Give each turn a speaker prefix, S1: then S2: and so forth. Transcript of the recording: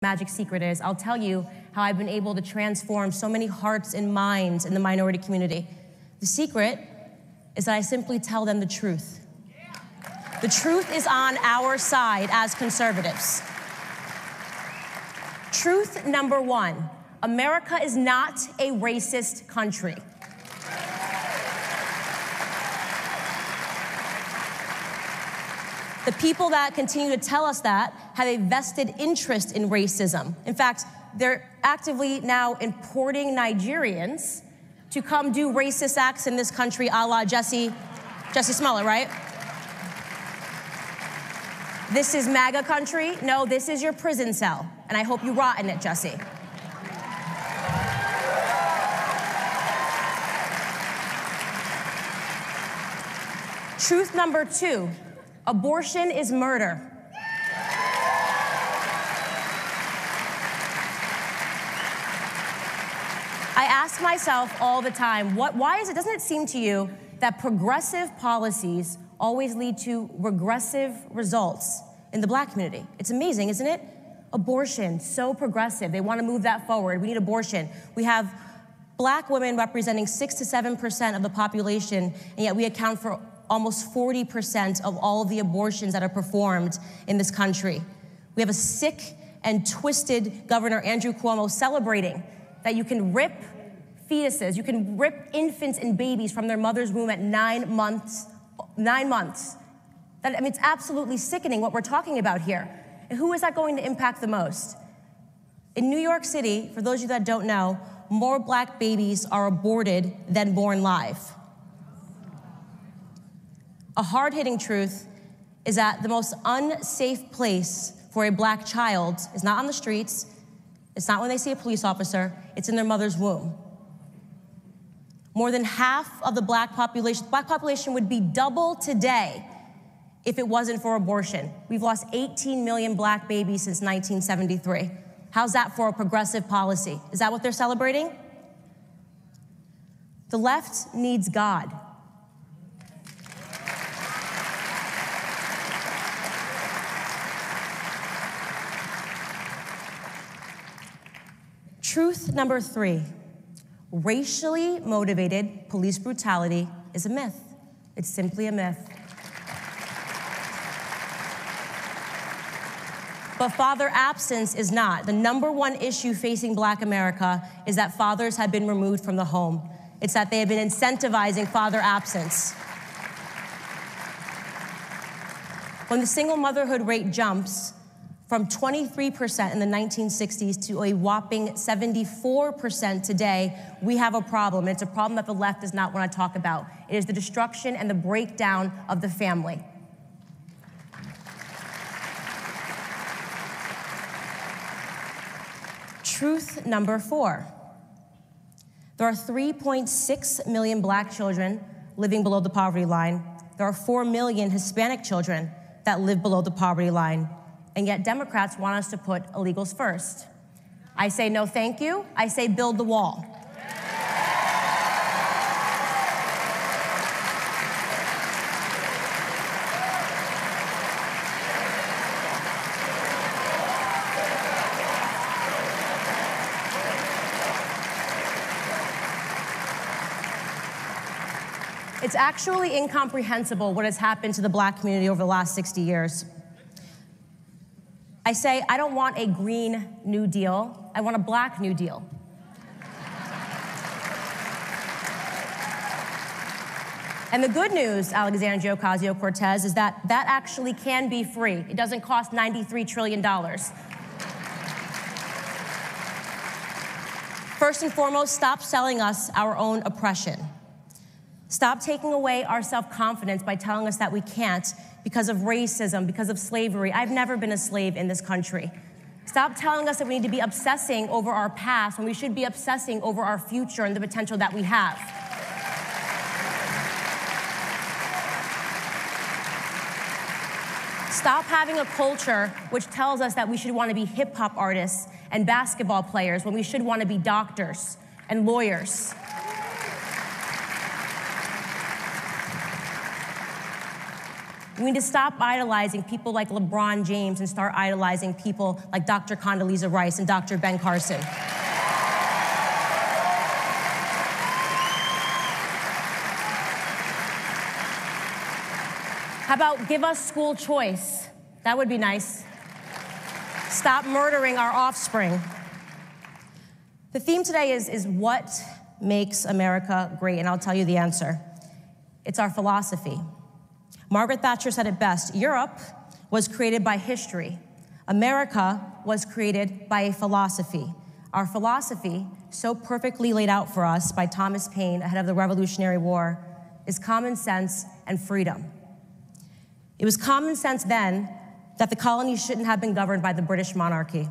S1: magic secret is. I'll tell you how I've been able to transform so many hearts and minds in the minority community. The secret is that I simply tell them the truth. The truth is on our side as conservatives. Truth number one, America is not a racist country. The people that continue to tell us that have a vested interest in racism. In fact, they're actively now importing Nigerians to come do racist acts in this country, a la Jesse Smollett, right? This is MAGA country. No, this is your prison cell, and I hope you rot in it, Jesse. Truth number two, abortion is murder. I ask myself all the time, doesn't it seem to you that progressive policies always lead to regressive results in the Black community? It's amazing, isn't it? Abortion, so progressive. They want to move that forward. We need abortion. We have Black women representing 6 to 7% of the population, and yet we account for almost 40% of all of the abortions that are performed in this country. We have a sick and twisted Governor Andrew Cuomo celebrating that you can rip fetuses, you can rip infants and babies from their mother's womb at 9 months. 9 months. It's absolutely sickening what we're talking about here. And who is that going to impact the most? In New York City, for those of you that don't know, more Black babies are aborted than born live. A hard-hitting truth is that the most unsafe place for a Black child is not on the streets, it's not when they see a police officer, it's in their mother's womb. More than half of the Black population would be double today if it wasn't for abortion. We've lost 18 million Black babies since 1973. How's that for a progressive policy? Is that what they're celebrating? The left needs God. Truth number three, racially motivated police brutality is a myth. It's simply a myth. But father absence is not. The number one issue facing Black America is that fathers have been removed from the home. It's that they have been incentivizing father absence. When the single motherhood rate jumps from 23% in the 1960s to a whopping 74% today, we have a problem. It's a problem that the left does not want to talk about. It is the destruction and the breakdown of the family. Truth number four. There are 3.6 million Black children living below the poverty line. There are 4 million Hispanic children that live below the poverty line. And yet Democrats want us to put illegals first. I say no thank you. I say build the wall. It's actually incomprehensible what has happened to the Black community over the last 60 years. I say, I don't want a Green New Deal, I want a Black New Deal. And the good news, Alexandria Ocasio-Cortez, is that that actually can be free. It doesn't cost $93 trillion. First and foremost, stop selling us our own oppression. Stop taking away our self-confidence by telling us that we can't because of racism, because of slavery. I've never been a slave in this country. Stop telling us that we need to be obsessing over our past when we should be obsessing over our future and the potential that we have. Stop having a culture which tells us that we should want to be hip-hop artists and basketball players when we should want to be doctors and lawyers. We need to stop idolizing people like LeBron James and start idolizing people like Dr. Condoleezza Rice and Dr. Ben Carson. How about give us school choice? That would be nice. Stop murdering our offspring. The theme today is what makes America great, and I'll tell you the answer. It's our philosophy. Margaret Thatcher said it best: Europe was created by history. America was created by a philosophy. Our philosophy, so perfectly laid out for us by Thomas Paine ahead of the Revolutionary War, is common sense and freedom. It was common sense then that the colonies shouldn't have been governed by the British monarchy.